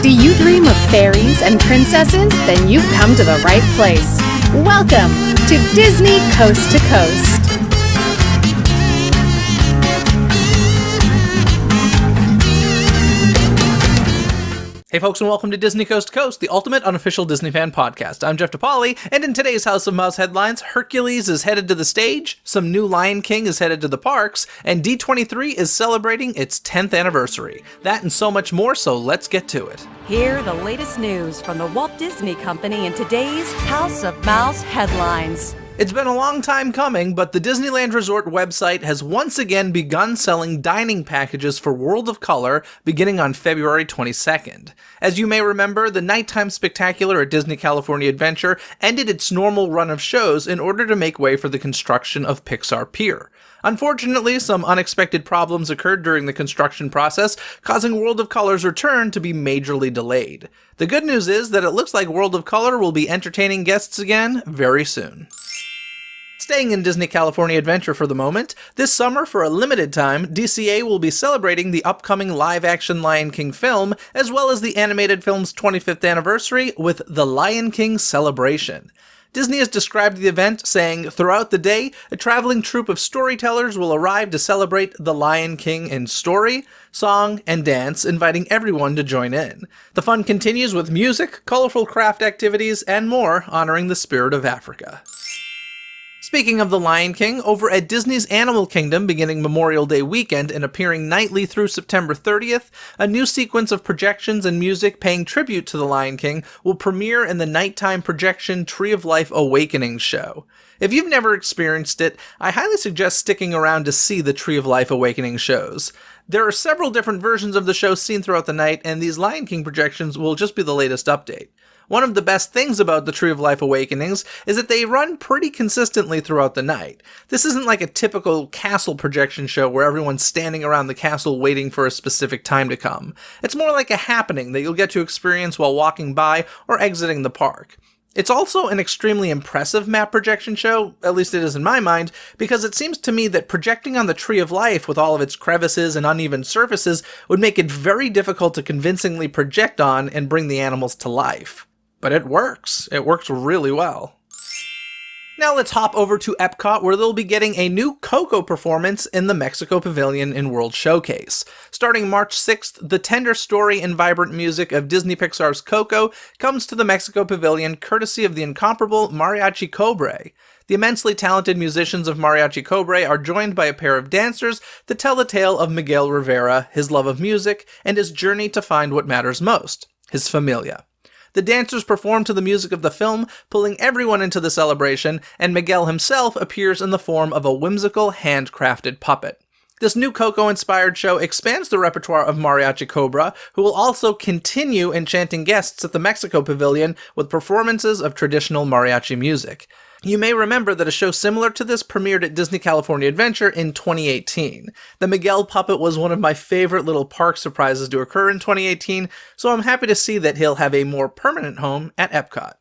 Do you dream of fairies and princesses? Then you've come to the right place. Welcome to Disney Coast to Coast. Hey folks, and welcome to Disney Coast to Coast, the ultimate unofficial Disney fan podcast. I'm Jeff DePauli, and in today's House of Mouse headlines, Hercules is headed to the stage, some new Lion King is headed to the parks, and D23 is celebrating its 10th anniversary. That and so much more, so let's get to it. Hear the latest news from the Walt Disney Company in today's House of Mouse headlines. It's been a long time coming, but the Disneyland Resort website has once again begun selling dining packages for World of Color beginning on February 22nd. As you may remember, the Nighttime Spectacular at Disney California Adventure ended its normal run of shows in order to make way for the construction of Pixar Pier. Unfortunately, some unexpected problems occurred during the construction process, causing World of Color's return to be majorly delayed. The good news is that it looks like World of Color will be entertaining guests again very soon. Staying in Disney California Adventure for the moment, this summer for a limited time, DCA will be celebrating the upcoming live-action Lion King film, as well as the animated film's 25th anniversary with the Lion King Celebration. Disney has described the event, saying, "Throughout the day, a traveling troupe of storytellers will arrive to celebrate the Lion King in story, song, and dance, inviting everyone to join in. The fun continues with music, colorful craft activities, and more, honoring the spirit of Africa." Speaking of The Lion King, over at Disney's Animal Kingdom beginning Memorial Day weekend and appearing nightly through September 30th, a new sequence of projections and music paying tribute to The Lion King will premiere in the nighttime projection Tree of Life Awakening show. If you've never experienced it, I highly suggest sticking around to see the Tree of Life Awakening shows. There are several different versions of the show seen throughout the night, and these Lion King projections will just be the latest update. One of the best things about the Tree of Life Awakenings is that they run pretty consistently throughout the night. This isn't like a typical castle projection show where everyone's standing around the castle waiting for a specific time to come. It's more like a happening that you'll get to experience while walking by or exiting the park. It's also an extremely impressive map projection show, at least it is in my mind, because it seems to me that projecting on the Tree of Life with all of its crevices and uneven surfaces would make it very difficult to convincingly project on and bring the animals to life. But it works. It works really well. Now let's hop over to Epcot, where they'll be getting a new Coco performance in the Mexico Pavilion in World Showcase. Starting March 6th, the tender story and vibrant music of Disney Pixar's Coco comes to the Mexico Pavilion courtesy of the incomparable Mariachi Cobre. The immensely talented musicians of Mariachi Cobre are joined by a pair of dancers that tell the tale of Miguel Rivera, his love of music, and his journey to find what matters most, his familia. The dancers perform to the music of the film, pulling everyone into the celebration, and Miguel himself appears in the form of a whimsical, handcrafted puppet. This new Coco-inspired show expands the repertoire of Mariachi Cobra, who will also continue enchanting guests at the Mexico Pavilion with performances of traditional mariachi music. You may remember that a show similar to this premiered at Disney California Adventure in 2018. The Miguel puppet was one of my favorite little park surprises to occur in 2018, so I'm happy to see that he'll have a more permanent home at Epcot.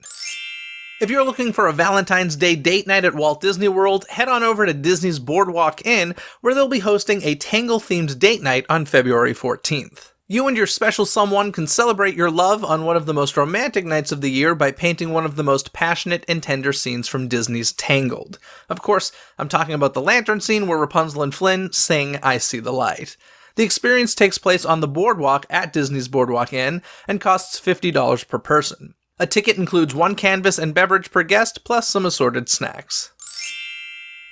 If you're looking for a Valentine's Day date night at Walt Disney World, head on over to Disney's Boardwalk Inn, where they'll be hosting a Tangle-themed date night on February 14th. You and your special someone can celebrate your love on one of the most romantic nights of the year by painting one of the most passionate and tender scenes from Disney's Tangled. Of course, I'm talking about the lantern scene where Rapunzel and Flynn sing "I See the Light." The experience takes place on the boardwalk at Disney's Boardwalk Inn and costs $50 per person. A ticket includes one canvas and beverage per guest, plus some assorted snacks.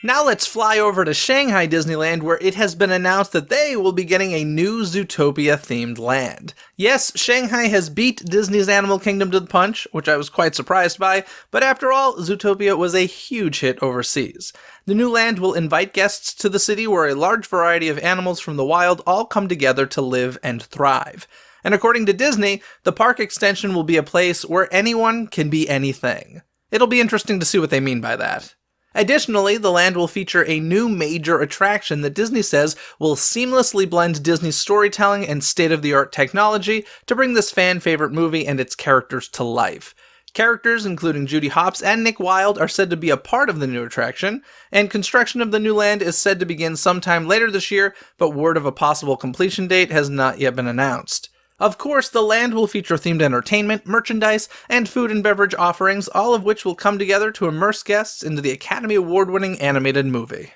Now let's fly over to Shanghai Disneyland, where it has been announced that they will be getting a new Zootopia-themed land. Yes, Shanghai has beat Disney's Animal Kingdom to the punch, which I was quite surprised by, but after all, Zootopia was a huge hit overseas. The new land will invite guests to the city where a large variety of animals from the wild all come together to live and thrive. And according to Disney, the park extension will be a place where anyone can be anything. It'll be interesting to see what they mean by that. Additionally, the land will feature a new major attraction that Disney says will seamlessly blend Disney's storytelling and state-of-the-art technology to bring this fan-favorite movie and its characters to life. Characters including Judy Hopps and Nick Wilde are said to be a part of the new attraction, and construction of the new land is said to begin sometime later this year, but word of a possible completion date has not yet been announced. Of course, the land will feature themed entertainment, merchandise, and food and beverage offerings, all of which will come together to immerse guests into the Academy Award-winning animated movie.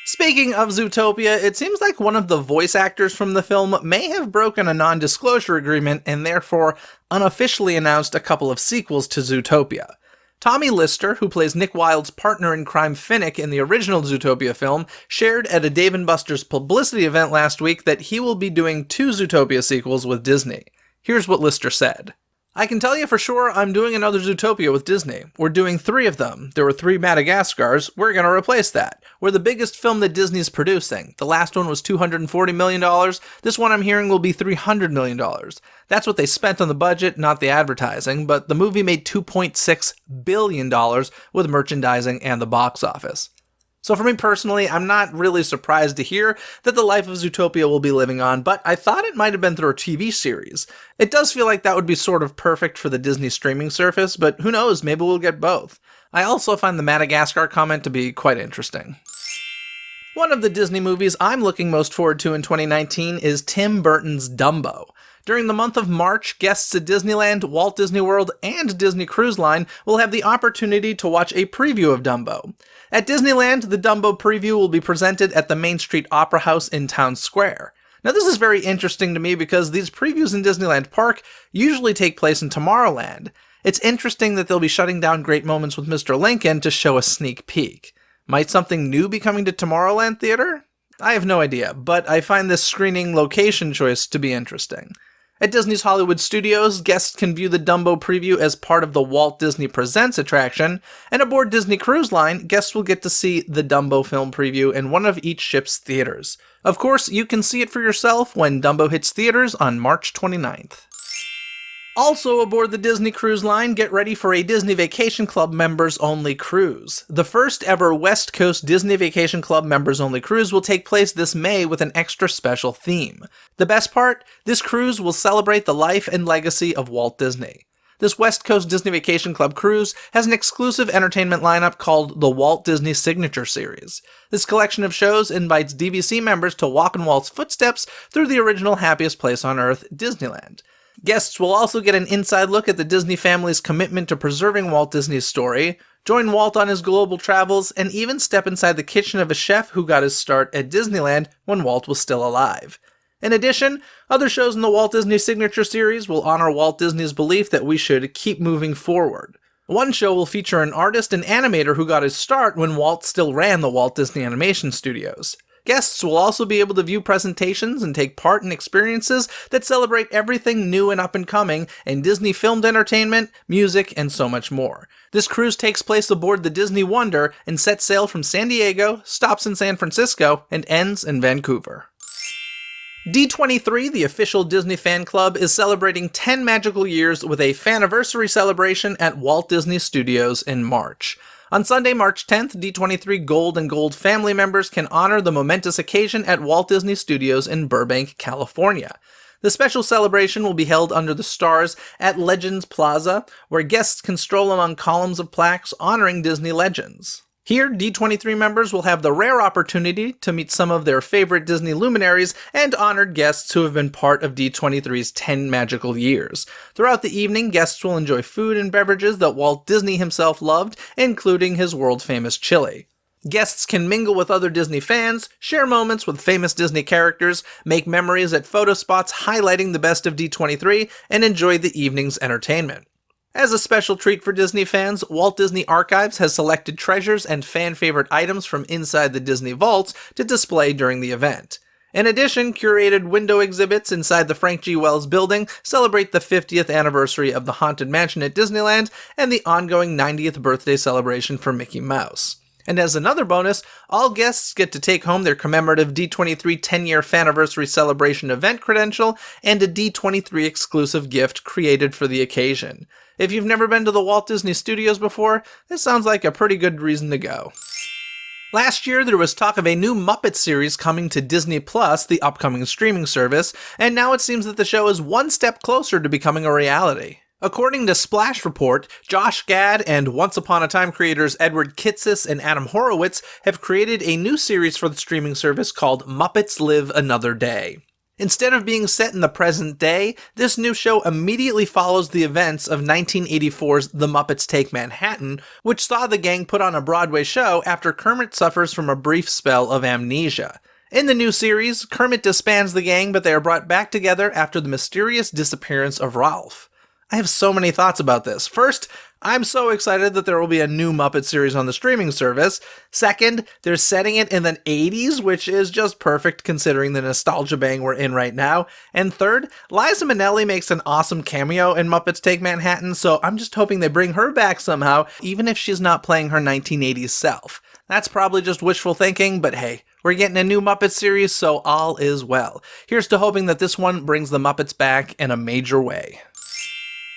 Speaking of Zootopia, it seems like one of the voice actors from the film may have broken a non-disclosure agreement and therefore unofficially announced a couple of sequels to Zootopia. Tommy Lister, who plays Nick Wilde's partner in crime Finnick in the original Zootopia film, shared at a Dave & Buster's publicity event last week that he will be doing 2 Zootopia sequels with Disney. Here's what Lister said. "I can tell you for sure I'm doing another Zootopia with Disney. We're doing 3 of them. There were 3 Madagascars. We're gonna replace that. We're the biggest film that Disney's producing. The last one was $240 million. This one I'm hearing will be $300 million. That's what they spent on the budget, not the advertising, but the movie made $2.6 billion with merchandising and the box office." So for me personally, I'm not really surprised to hear that the life of Zootopia will be living on, but I thought it might have been through a TV series. It does feel like that would be sort of perfect for the Disney streaming service, but who knows, maybe we'll get both. I also find the Madagascar comment to be quite interesting. One of the Disney movies I'm looking most forward to in 2019 is Tim Burton's Dumbo. During the month of March, guests at Disneyland, Walt Disney World, and Disney Cruise Line will have the opportunity to watch a preview of Dumbo. At Disneyland, the Dumbo preview will be presented at the Main Street Opera House in Town Square. Now this is very interesting to me because these previews in Disneyland Park usually take place in Tomorrowland. It's interesting that they'll be shutting down Great Moments with Mr. Lincoln to show a sneak peek. Might something new be coming to Tomorrowland Theater? I have no idea, but I find this screening location choice to be interesting. At Disney's Hollywood Studios, guests can view the Dumbo preview as part of the Walt Disney Presents attraction, and aboard Disney Cruise Line, guests will get to see the Dumbo film preview in one of each ship's theaters. Of course, you can see it for yourself when Dumbo hits theaters on March 29th. Also aboard the Disney Cruise Line, get ready for a Disney Vacation Club members-only cruise. The first ever West Coast Disney Vacation Club members-only cruise will take place this May with an extra special theme. The best part? This cruise will celebrate the life and legacy of Walt Disney. This West Coast Disney Vacation Club cruise has an exclusive entertainment lineup called the Walt Disney Signature Series. This collection of shows invites DVC members to walk in Walt's footsteps through the original happiest place on Earth, Disneyland. Guests will also get an inside look at the Disney family's commitment to preserving Walt Disney's story, join Walt on his global travels, and even step inside the kitchen of a chef who got his start at Disneyland when Walt was still alive. In addition, other shows in the Walt Disney Signature Series will honor Walt Disney's belief that we should keep moving forward. One show will feature an artist and animator who got his start when Walt still ran the Walt Disney Animation Studios. Guests will also be able to view presentations and take part in experiences that celebrate everything new and up-and-coming in Disney filmed entertainment, music, and so much more. This cruise takes place aboard the Disney Wonder and sets sail from San Diego, stops in San Francisco, and ends in Vancouver. D23, the official Disney fan club, is celebrating 10 magical years with a faniversary celebration at Walt Disney Studios in March. On Sunday, March 10th, D23 Gold and Gold family members can honor the momentous occasion at Walt Disney Studios in Burbank, California. The special celebration will be held under the stars at Legends Plaza, where guests can stroll among columns of plaques honoring Disney legends. Here, D23 members will have the rare opportunity to meet some of their favorite Disney luminaries and honored guests who have been part of D23's 10 magical years. Throughout the evening, guests will enjoy food and beverages that Walt Disney himself loved, including his world-famous chili. Guests can mingle with other Disney fans, share moments with famous Disney characters, make memories at photo spots highlighting the best of D23, and enjoy the evening's entertainment. As a special treat for Disney fans, Walt Disney Archives has selected treasures and fan-favorite items from inside the Disney vaults to display during the event. In addition, curated window exhibits inside the Frank G. Wells building celebrate the 50th anniversary of the Haunted Mansion at Disneyland and the ongoing 90th birthday celebration for Mickey Mouse. And as another bonus, all guests get to take home their commemorative D23 10-year Faniversary Celebration event credential and a D23 exclusive gift created for the occasion. If you've never been to the Walt Disney Studios before, this sounds like a pretty good reason to go. Last year, there was talk of a new Muppet series coming to Disney Plus, the upcoming streaming service, and now it seems that the show is one step closer to becoming a reality. According to Splash Report, Josh Gad and Once Upon a Time creators Edward Kitsis and Adam Horowitz have created a new series for the streaming service called Muppets Live Another Day. Instead of being set in the present day, this new show immediately follows the events of 1984's The Muppets Take Manhattan, which saw the gang put on a Broadway show after Kermit suffers from a brief spell of amnesia. In the new series, Kermit disbands the gang, but they are brought back together after the mysterious disappearance of Ralph. I have so many thoughts about this. First, I'm so excited that there will be a new Muppet series on the streaming service. Second, they're setting it in the 80s, which is just perfect considering the nostalgia bang we're in right now. And third, Liza Minnelli makes an awesome cameo in Muppets Take Manhattan, so I'm just hoping they bring her back somehow, even if she's not playing her 1980s self. That's probably just wishful thinking, but hey, we're getting a new Muppet series, so all is well. Here's to hoping that this one brings the Muppets back in a major way.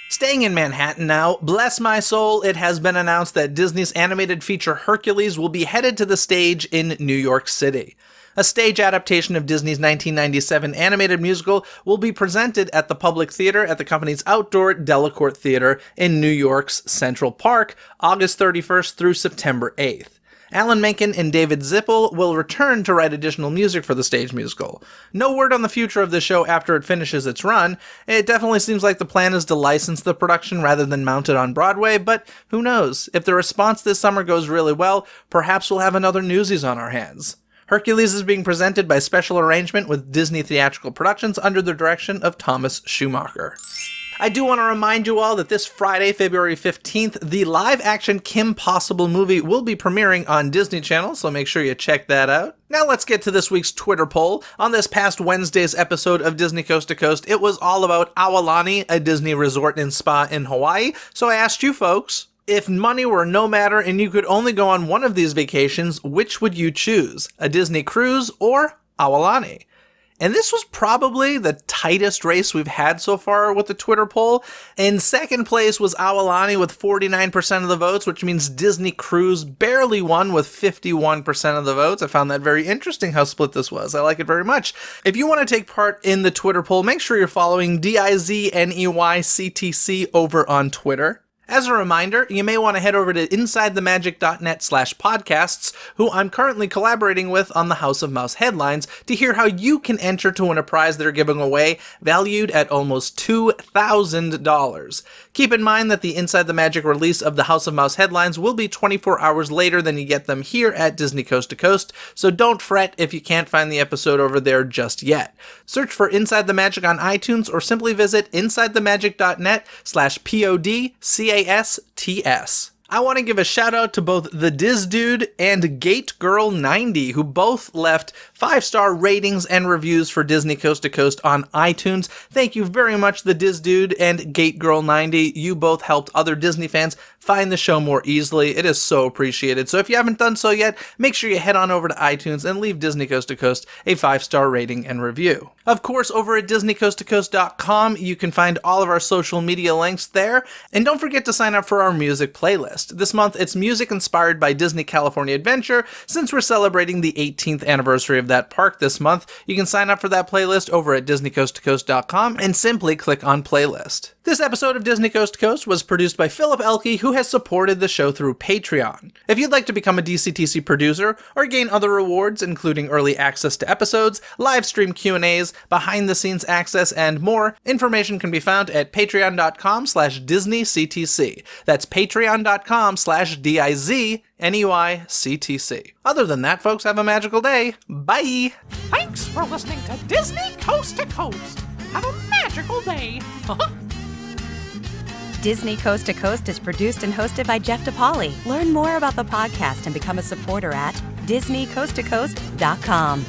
Staying in Manhattan now, bless my soul, it has been announced that Disney's animated feature Hercules will be headed to the stage in New York City. A stage adaptation of Disney's 1997 animated musical will be presented at the Public Theater at the company's outdoor Delacorte Theater in New York's Central Park, August 31st through September 8th. Alan Menken and David Zippel will return to write additional music for the stage musical. No word on the future of the show after it finishes its run. It definitely seems like the plan is to license the production rather than mount it on Broadway, but who knows? If the response this summer goes really well, perhaps we'll have another Newsies on our hands. Hercules is being presented by special arrangement with Disney Theatrical Productions under the direction of Thomas Schumacher. I do want to remind you all that this Friday, February 15th, the live-action Kim Possible movie will be premiering on Disney Channel, so make sure you check that out. Now let's get to this week's Twitter poll. On this past Wednesday's episode of Disney Coast to Coast, it was all about Aulani, a Disney resort and spa in Hawaii, so I asked you folks, if money were no matter and you could only go on one of these vacations, which would you choose? A Disney cruise or Aulani? And this was probably the tightest race we've had so far with the Twitter poll. In second place was Aulani with 49% of the votes, which means Disney Cruise barely won with 51% of the votes. I found that very interesting how split this was. I like it very much. If you want to take part in the Twitter poll, make sure you're following DIZNEYCTC over on Twitter. As a reminder, you may want to head over to InsideTheMagic.net/podcasts, who I'm currently collaborating with on the House of Mouse headlines, to hear how you can enter to win a prize they're giving away, valued at almost $2,000. Keep in mind that the Inside the Magic release of the House of Mouse headlines will be 24 hours later than you get them here at Disney Coast to Coast, so don't fret if you can't find the episode over there just yet. Search for Inside the Magic on iTunes or simply visit InsideTheMagic.net/PODCASTS. I want to give a shout out to both the Diz Dude and GateGirl90, who both left 5-star ratings and reviews for Disney Coast to Coast on iTunes. Thank you very much, the Diz Dude and GateGirl90. You both helped other Disney fans find the show more easily. It is so appreciated. So if you haven't done so yet, make sure you head on over to iTunes and leave Disney Coast to Coast a 5-star rating and review. Of course, over at DisneyCoastToCoast.com, you can find all of our social media links there. And don't forget to sign up for our music playlist. This month, it's music inspired by Disney California Adventure. Since we're celebrating the 18th anniversary of that park this month, you can sign up for that playlist over at DisneyCoastToCoast.com and simply click on playlist. This episode of Disney Coast to Coast was produced by Philip Elke, who has supported the show through Patreon. If you'd like to become a DCTC producer or gain other rewards, including early access to episodes, live stream Q&As, behind-the-scenes access, and more, information can be found at patreon.com/DisneyCTC. That's patreon.com/DIZNEYCTC. Other than that, folks, have a magical day. Bye! Thanks for listening to Disney Coast to Coast. Have a magical day. Disney Coast to Coast is produced and hosted by Jeff DePauli. Learn more about the podcast and become a supporter at DisneyCoastToCoast.com.